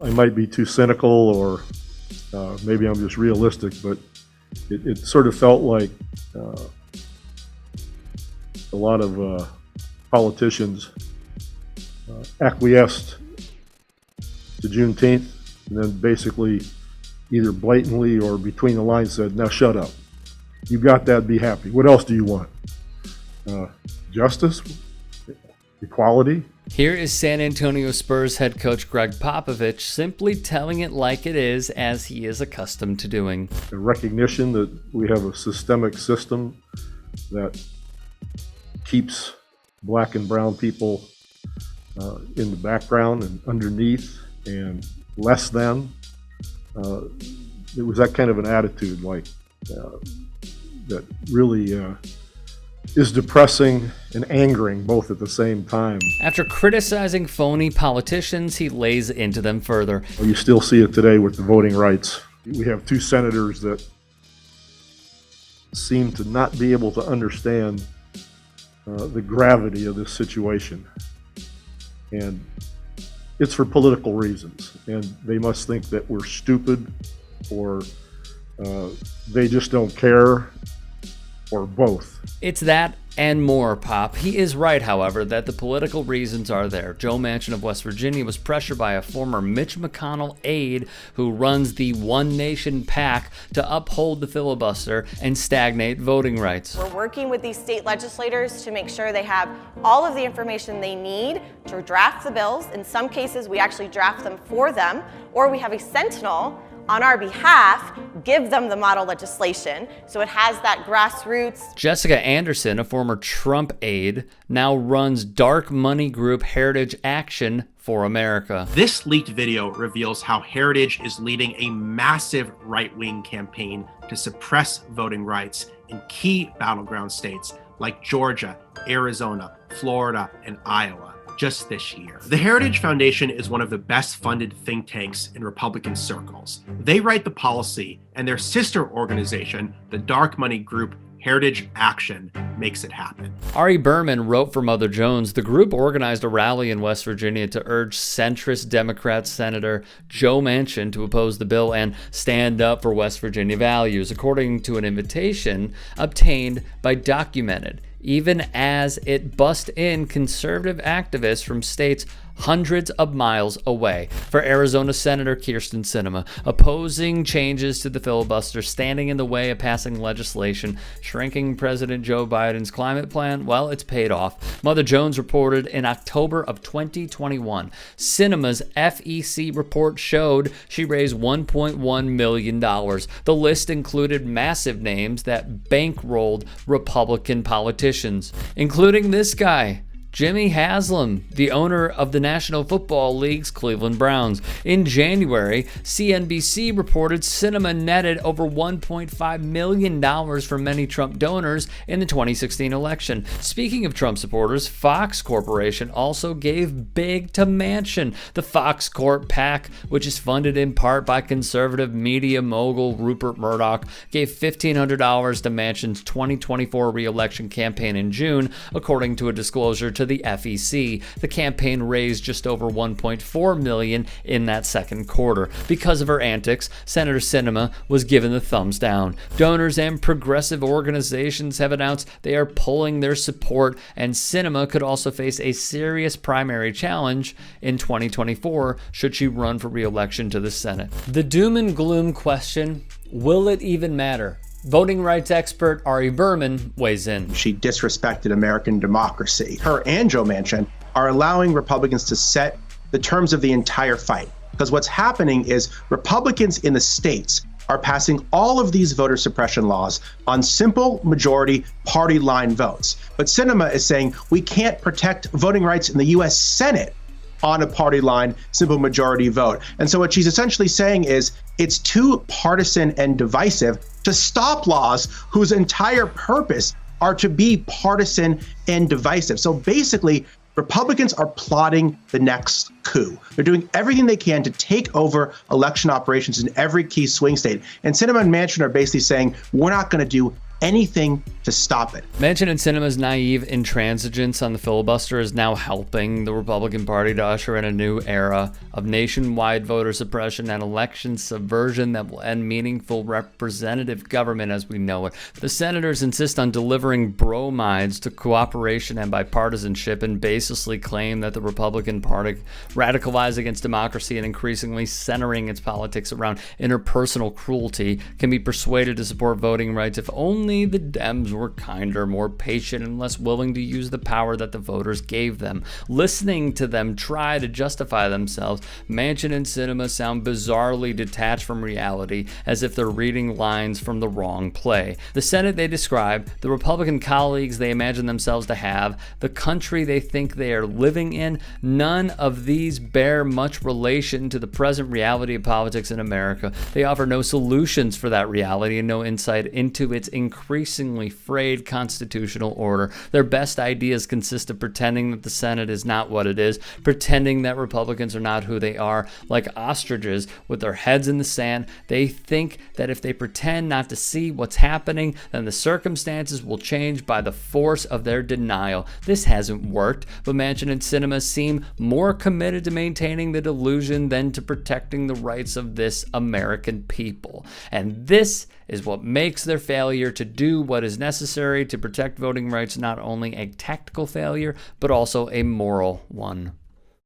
I might be too cynical, or maybe I'm just realistic, but it sort of felt like a lot of politicians acquiesced to Juneteenth, and then basically either blatantly or between the lines said, now shut up. You got that, be happy. What else do you want? Justice? Equality? Here is San Antonio Spurs head coach Gregg Popovich simply telling it like it is, as he is accustomed to doing. A recognition that we have a systemic system that keeps black and brown people in the background and underneath and less than. It was that kind of an attitude, like that really is depressing and angering both at the same time. After criticizing phony politicians, he lays into them further. You still see it today with the voting rights. We have two senators that seem to not be able to understand the gravity of this situation. And it's for political reasons. And they must think that we're stupid, or they just don't care, or both. It's that and more, Pop. He is right, however, that the political reasons are there. Joe Manchin of West Virginia was pressured by a former Mitch McConnell aide who runs the One Nation PAC to uphold the filibuster and stagnate voting rights. We're working with these state legislators to make sure they have all of the information they need to draft the bills. In some cases, we actually draft them for them, or we have a sentinel on our behalf give them the model legislation, so it has that grassroots. Jessica Anderson, a former Trump aide, now runs dark money group Heritage Action for America. This leaked video reveals how Heritage is leading a massive right-wing campaign to suppress voting rights in key battleground states like Georgia, Arizona, Florida, and Iowa. Just this year. The Heritage Foundation is one of the best funded think tanks in Republican circles. They write the policy, and their sister organization, the dark money group Heritage Action, makes it happen. Ari Berman wrote for Mother Jones. The group organized a rally in West Virginia to urge centrist Democrat Senator Joe Manchin to oppose the bill and stand up for West Virginia values, according to an invitation obtained by Documented, even as it bussed in conservative activists from states hundreds of miles away. For Arizona Senator Kyrsten Sinema, opposing changes to the filibuster, standing in the way of passing legislation, shrinking President Joe Biden's climate plan, well, it's paid off. Mother Jones reported in October of 2021, Sinema's FEC report showed she raised $1.1 million. The list included massive names that bankrolled Republican politicians, including this guy, Jimmy Haslam, the owner of the National Football League's Cleveland Browns. In January, CNBC reported Sinema netted over $1.5 million from many Trump donors in the 2016 election. Speaking of Trump supporters, Fox Corporation also gave big to Manchin. The Fox Corp PAC, which is funded in part by conservative media mogul Rupert Murdoch, gave $1,500 to Manchin's 2024 re-election campaign in June, according to a disclosure to the FEC. The campaign raised just over $1.4 million in that second quarter. Because of her antics, Senator Sinema was given the thumbs down. Donors and progressive organizations have announced they are pulling their support, and Sinema could also face a serious primary challenge in 2024 should she run for re-election to the Senate. The doom and gloom question, will it even matter? Voting rights expert Ari Berman weighs in. She disrespected American democracy. Her and Joe Manchin are allowing Republicans to set the terms of the entire fight. Because what's happening is Republicans in the states are passing all of these voter suppression laws on simple majority party line votes. But Sinema is saying we can't protect voting rights in the U.S. Senate on a party line, simple majority vote. And so what she's essentially saying is it's too partisan and divisive to stop laws whose entire purpose are to be partisan and divisive. So basically, Republicans are plotting the next coup. They're doing everything they can to take over election operations in every key swing state. And Sinema and Manchin are basically saying, we're not going to do anything to stop it. Manchin and Sinema's naive intransigence on the filibuster is now helping the Republican Party to usher in a new era of nationwide voter suppression and election subversion that will end meaningful representative government as we know it. The senators insist on delivering bromides to cooperation and bipartisanship and baselessly claim that the Republican Party, radicalized against democracy and increasingly centering its politics around interpersonal cruelty, can be persuaded to support voting rights if only the Dems were kinder, more patient, and less willing to use the power that the voters gave them. Listening to them try to justify themselves, Manchin and Sinema sound bizarrely detached from reality, as if they're reading lines from the wrong play. The Senate they describe, the Republican colleagues they imagine themselves to have, the country they think they are living in, none of these bear much relation to the present reality of politics in America. They offer no solutions for that reality and no insight into its increasingly frayed constitutional order. Their best ideas consist of pretending that the Senate is not what it is, pretending that Republicans are not who they are. Like ostriches with their heads in the sand, they think that if they pretend not to see what's happening, then the circumstances will change by the force of their denial. This hasn't worked, but Manchin and Sinema seem more committed to maintaining the delusion than to protecting the rights of this American people. And this is what makes their failure to do what is necessary to protect voting rights not only a tactical failure, but also a moral one.